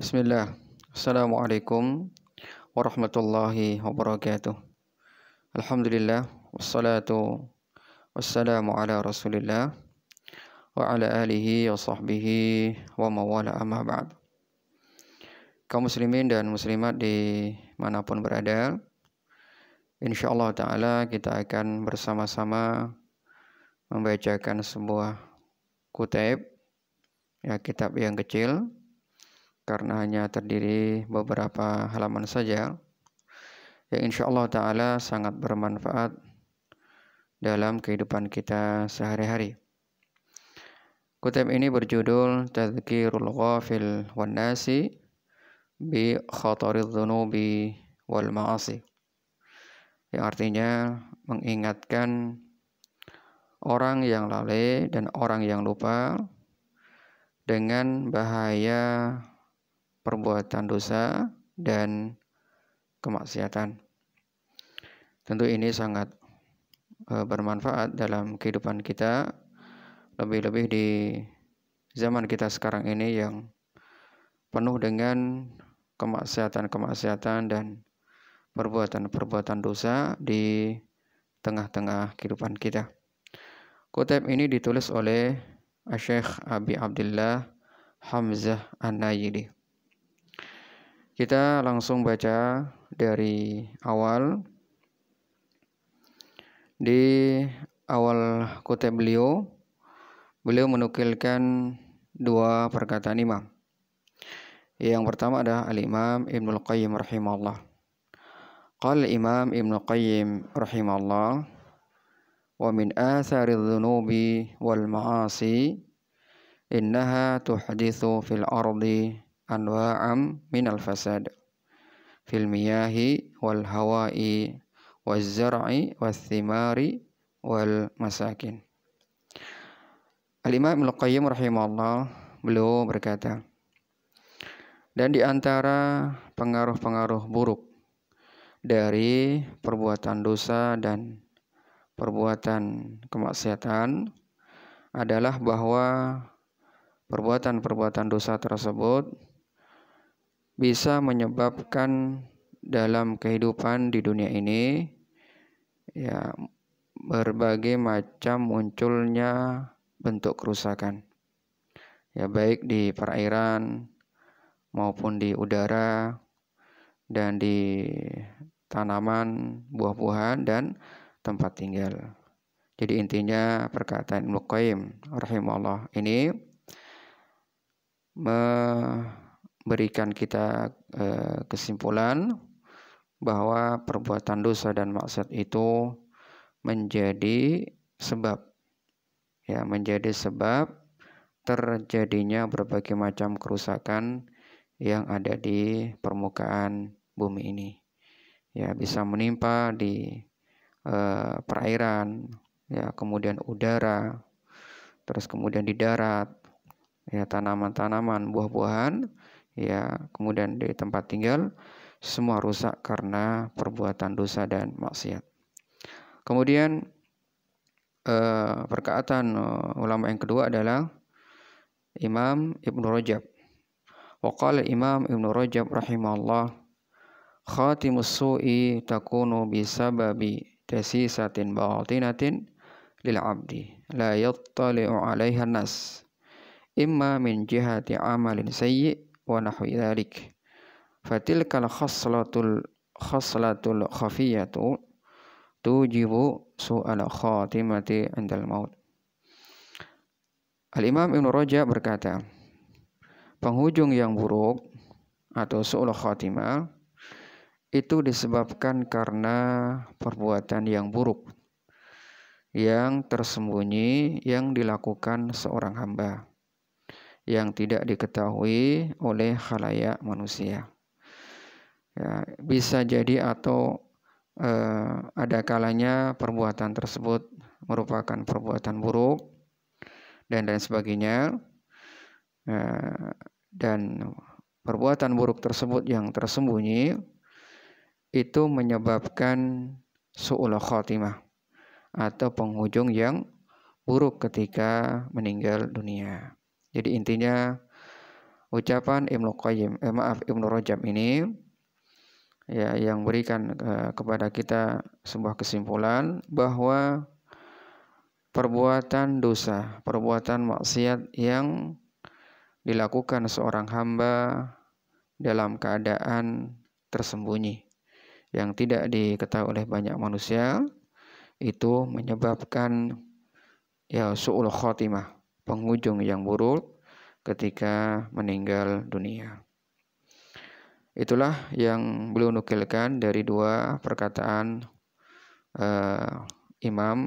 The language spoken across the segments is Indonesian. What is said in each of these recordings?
Bismillah. Assalamualaikum warahmatullahi wabarakatuh. Alhamdulillah wassalatu wassalamu ala Rasulillah wa ala alihi wa sahbihi wa mawala amma ba'd. Kaum muslimin dan muslimat dimanapun berada, insyaallah ta'ala kita akan bersama-sama membacakan sebuah kutip, kitab yang kecil karena hanya terdiri beberapa halaman saja, yang insyaallah ta'ala sangat bermanfaat dalam kehidupan kita sehari-hari. Kutip ini berjudul Tadhkirul Ghafil wan Nasi bi Khataridz Dzunubi wal Ma'asi, yang artinya mengingatkan orang yang lalai dan orang yang lupa dengan bahaya perbuatan dosa dan kemaksiatan. Tentu ini sangat bermanfaat dalam kehidupan kita, lebih-lebih di zaman kita sekarang ini yang penuh dengan kemaksiatan-kemaksiatan dan perbuatan-perbuatan dosa di tengah-tengah kehidupan kita. Kutip ini ditulis oleh Syekh Abi Abdullah Hamzah An-Najili. Kita langsung baca dari awal. Di awal kutip beliau menukilkan dua perkataan imam. Yang pertama adalah Al-Imam Ibnul Qayyim rahimahullah. Qala Imam Ibnul Qayyim rahimahullah, wa min atharidz dzunubi wal ma'asi innaha tuhditsu fil ardi anwa'am minal fasad fil miyahi wal hawa'i wal zar'i wal thimari wal masakin. Al-Imam Ibnul Qayyim rahimahullah, beliau berkata, dan di antara pengaruh-pengaruh buruk dari perbuatan dosa dan perbuatan kemaksiatan adalah bahwa perbuatan-perbuatan dosa tersebut bisa menyebabkan dalam kehidupan di dunia ini berbagai macam munculnya bentuk kerusakan, baik di perairan maupun di udara dan di tanaman, buah-buahan dan tempat tinggal. Jadi intinya perkataan Ibnu Qayyim rahimahullah ini memberikan kita kesimpulan bahwa perbuatan dosa dan maksiat itu menjadi sebab terjadinya berbagai macam kerusakan yang ada di permukaan bumi ini. Bisa menimpa di perairan, kemudian udara, terus kemudian di darat, tanaman-tanaman, buah-buahan, kemudian di tempat tinggal, semua rusak karena perbuatan dosa dan maksiat. Kemudian perkataan ulama yang kedua adalah Imam Ibnu Rajab. Wa qala Imam Ibnu Rajab rahimahullah, khatimus su'i takunu bisababi tasisatin batinatin lil 'abdi la yattali'u 'alaiha an-nas imma min jihati 'amalin sayyi' wa nahwi dzalik. Fatilkal khaslatul khafiyatu tujibu su'al khatimati 'indal maut. Al-Imam Ibnu Rajab berkata, penghujung yang buruk atau su'ul khatimah itu disebabkan karena perbuatan yang buruk yang tersembunyi yang dilakukan seorang hamba yang tidak diketahui oleh khalayak manusia. Bisa jadi atau ada kalanya perbuatan tersebut merupakan perbuatan buruk dan lain sebagainya, dan perbuatan buruk tersebut yang tersembunyi itu menyebabkan su'ul khatimah atau penghujung yang buruk ketika meninggal dunia. Jadi intinya ucapan Ibnu Rajab ini ya yang berikan kepada kita sebuah kesimpulan bahwa perbuatan dosa, perbuatan maksiat yang dilakukan seorang hamba dalam keadaan tersembunyi yang tidak diketahui oleh banyak manusia itu menyebabkan ya su'ul khotimah, penghujung yang buruk ketika meninggal dunia. Itulah yang beliau nukilkan dari dua perkataan imam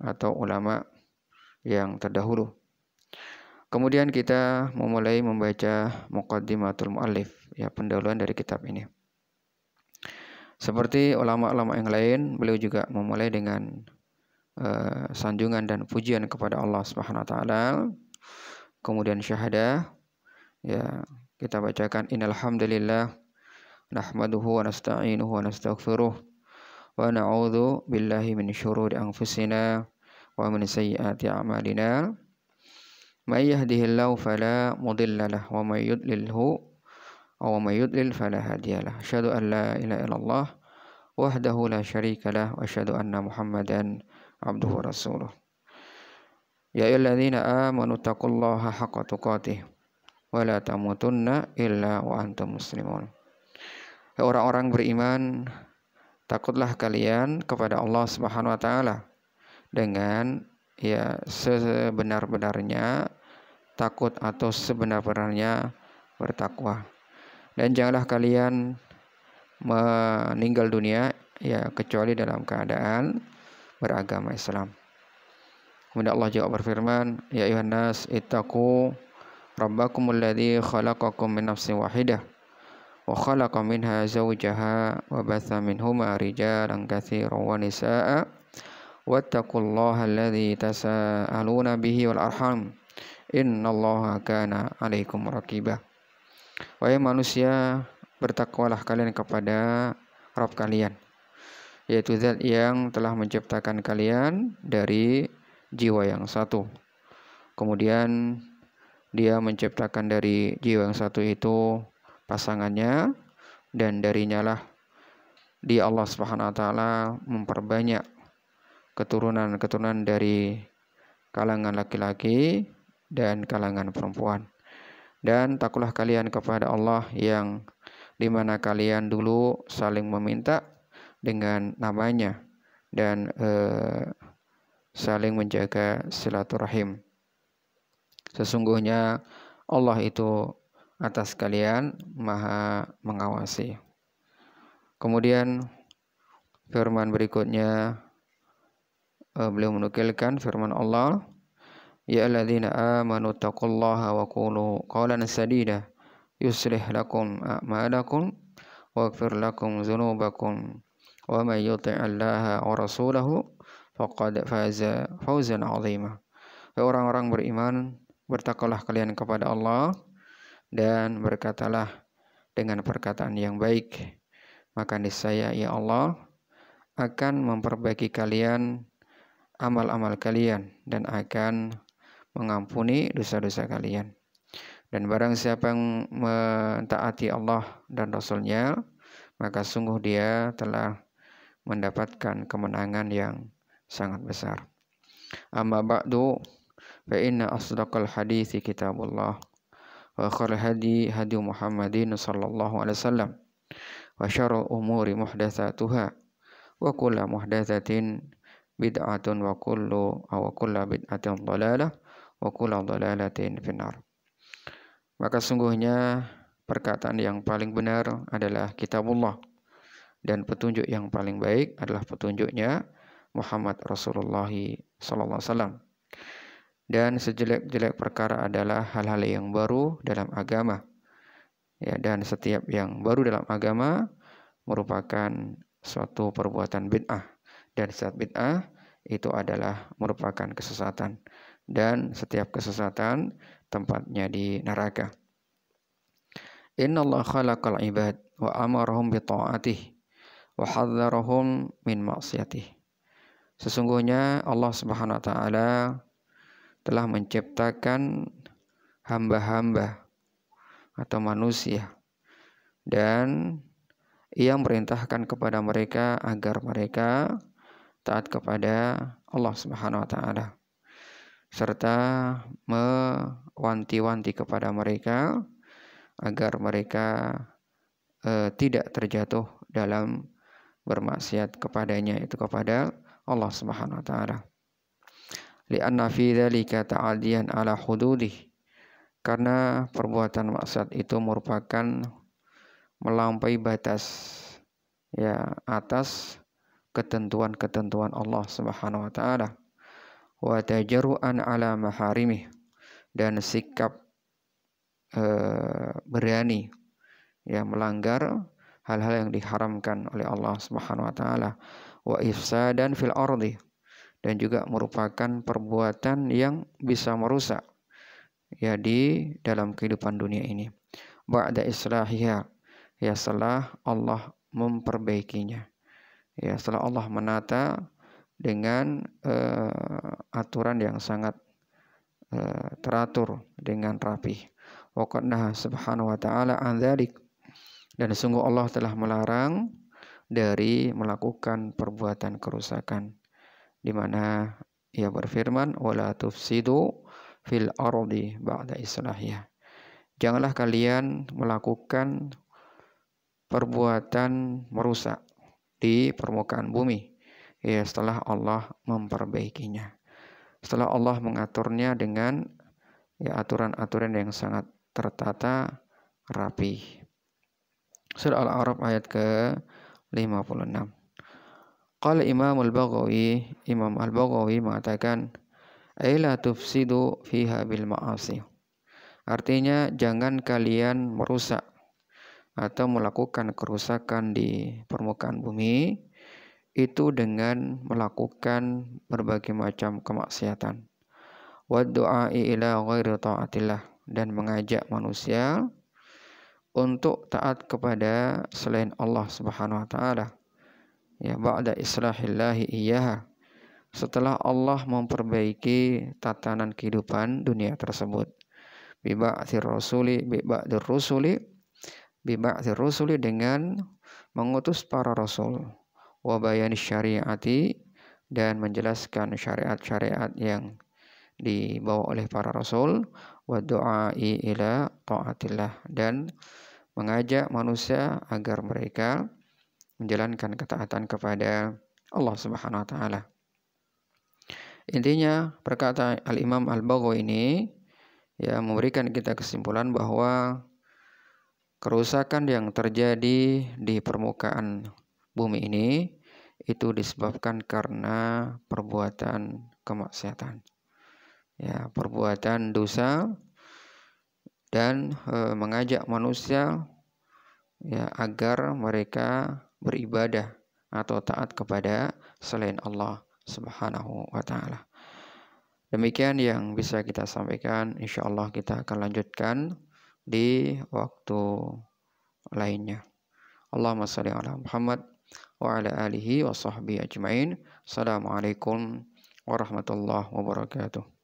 atau ulama yang terdahulu. Kemudian kita memulai membaca Muqaddimatul Mu'allif, ya pendahuluan dari kitab ini. Seperti ulama-ulama yang lain, beliau juga memulai dengan sanjungan dan pujian kepada Allah Subhanahu wa taala. Kemudian syahadah, ya kita bacakan innal hamdalillah nahmaduhu wa nasta'inuhu wa nastaghfiruh wa na'udzu billahi min syururi anfusina wa min sayyiati a'malina. May yahdihillahu fala mudilla lahu wa may yudlil fala hadiyalah. Asyhadu an la ilaha illallah wahdahu la syarika lah wa asyhadu anna Muhammadan abduhu wa rasuluh. Ya ayyuhalladzina amanu taqullaha haqqa tuqatih wa la tamutunna illa wa antum muslimun. Ya orang-orang beriman, takutlah kalian kepada Allah Subhanahu wa taala dengan ya sebenar-benarnya takut atau sebenar-benarnya bertakwa. Dan janganlah kalian meninggal dunia ya kecuali dalam keadaan beragama Islam. Kemudian Allah juga berfirman, ya ayuhan nas ittaqu rabbakumul ladzi khalaqakum min nafsin wahidah wa khalaqa minha zawjaha wa batha minhuma rijalan katsiran wa nisaa'a wattaqullaha alladzi tasaaluna bihi wal arham innallaha kana 'alaikum raqibah. Wahai manusia, bertakwalah kalian kepada Rabb kalian, yaitu Zat yang telah menciptakan kalian dari jiwa yang satu. Kemudian Dia menciptakan dari jiwa yang satu itu pasangannya, dan darinya lah Dia Allah Subhanahu wa taala memperbanyak keturunan-keturunan dari kalangan laki-laki dan kalangan perempuan. Dan takutlah kalian kepada Allah yang dimana kalian dulu saling meminta dengan namanya dan saling menjaga silaturahim. Sesungguhnya Allah itu atas kalian maha mengawasi. Kemudian firman berikutnya beliau menukilkan firman Allah, ya alladzina amanu taqullaha wa qulu qawlan sadida yuslih lakum a'malakum wa yaghfir lakum dzunubakum wa may yuti'illaha wa rasulahu faqad faza fawzan 'azima. Orang-orang beriman, bertakwalah kalian kepada Allah dan berkatalah dengan perkataan yang baik, maka niscaya ya Allah akan memperbaiki kalian amal-amal kalian dan akan mengampuni dosa-dosa kalian. Dan barang siapa yang mentaati Allah dan Rasul-Nya, maka sungguh dia telah mendapatkan kemenangan yang sangat besar. Amma ba'du, fa inna asdaqal hadithi kitabullah wa khairal hadi hadi Muhammadin sallallahu alaihi wasallam wa syarrul umuri muhdatsatuha wa kullu muhdatsatin bid'atun wa kullu bid'atin dhalalah wa kullu dhalalatin finnar. Maka sungguhnya perkataan yang paling benar adalah kitabullah, dan petunjuk yang paling baik adalah petunjuknya Muhammad Rasulullah sallallahu alaihi wasallam. Dan sejelek-jelek perkara adalah hal-hal yang baru dalam agama. Ya, dan setiap yang baru dalam agama merupakan suatu perbuatan bid'ah, dan setiap bid'ah itu adalah merupakan kesesatan, dan setiap kesesatan tempatnya di neraka. Innallaha khalaqal ibad wa amarahum bi ta'atihi wa hadzarahum min ma'siyatihi. Sesungguhnya Allah Subhanahu wa taala telah menciptakan hamba-hamba atau manusia, dan ia merintahkan kepada mereka agar mereka taat kepada Allah Subhanahu wa taala, serta mewanti-wanti kepada mereka agar mereka tidak terjatuh dalam bermaksiat kepadanya, itu kepada Allah Subhanahu wa taala. Li'anna fi dzalika ta'adiyan ala hududih, karena perbuatan maksiat itu merupakan melampaui batas, ya, atas ketentuan-ketentuan Allah Subhanahu wa taala, wa tajarru'an ala maharimih, dan sikap berani, ya, melanggar hal-hal yang diharamkan oleh Allah Subhanahu wa taala, wa ifsadan fil ardi, dan juga merupakan perbuatan yang bisa merusak, ya, di dalam kehidupan dunia ini. Ba'da islahiha, ya, setelah Allah memperbaikinya, ya, setelah Allah menata dengan aturan yang sangat teratur dengan rapih. Wa qad naha subhanahu wa ta'ala an dzalik, dan sungguh Allah telah melarang dari melakukan perbuatan kerusakan, di mana ia berfirman, wala tufsidu fil ardi ba'da islahiha, janganlah kalian melakukan perbuatan merusak di permukaan bumi, ya, setelah Allah memperbaikinya, setelah Allah mengaturnya dengan, ya, aturan-aturan yang sangat tertata rapi. Surah Al-A'raf ayat ke-56. Qala Imam Al-Baghawi mengatakan, ay la tufsidu fiha bil ma'asi, artinya jangan kalian merusak atau melakukan kerusakan di permukaan bumi itu dengan melakukan berbagai macam kemaksiatan, wa du'ai ila ghairi ta'atillah, dan mengajak manusia untuk taat kepada selain Allah Subhanahu wa taala, ya, ba'da islahillahi iyyaha, setelah Allah memperbaiki tatanan kehidupan dunia tersebut, bi ba'dzir rusuli, dengan mengutus para rasul, wa bayani syariati, dan menjelaskan syariat-syariat yang dibawa oleh para rasul, wa du'ai ila ta'atillah, dan mengajak manusia agar mereka menjalankan ketaatan kepada Allah Subhanahu wa taala. Intinya perkataan Al-Imam Al-Baghawi ini, ya, memberikan kita kesimpulan bahwa kerusakan yang terjadi di permukaan bumi ini itu disebabkan karena perbuatan kemaksiatan, ya, perbuatan dosa, dan mengajak manusia, ya, agar mereka beribadah atau taat kepada selain Allah Subhanahu wa taala. Demikian yang bisa kita sampaikan. Insyaallah kita akan lanjutkan di waktu lainnya. Allahumma shalli ala Muhammad wa ala alihi wa sahbihi ajmain. Assalamualaikum warahmatullahi wabarakatuh.